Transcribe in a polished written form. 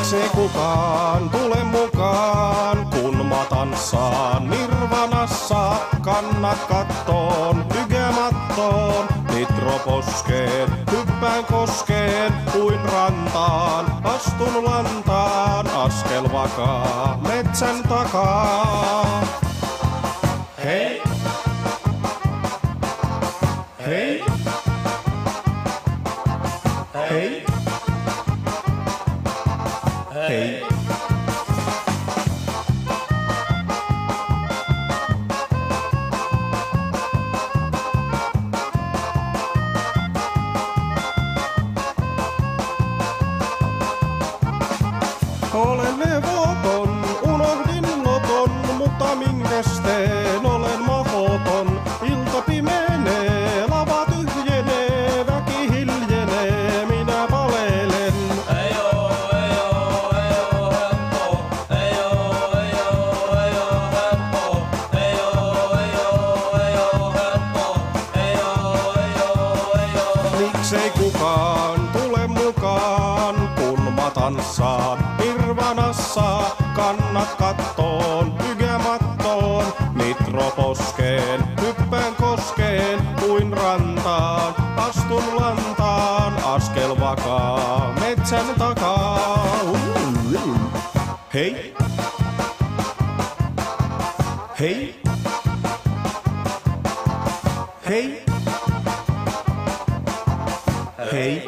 Miksei kukaan tule mukaan, kun mä tanssaan Nirvanassa. Kannat kattoon, hygemattoon, nitroposkeen, hyppään koskeen, kuin rantaan, astun lantaan, askel vakaa, metsän takaa. Hei! Hei! Hei! Hei! Olen levoton, unohdin loton, mutta minkästeen olen mahoton. Ilta pimenee, lava tyhjenee, väki hiljenee, minä palelen. Ei oo helppo, ei oo helppo, ei oo helppo. Miksei kukaan tule mukaan, kun mä tanssaan Nirvanassa. Kannat kattoon, hygemattoon, nitroposkeen, hyppään koskeen, kuin rantaan, astun lantaan, askel vakaa, metsän takaa. Hei! Hei! Hei! Hei!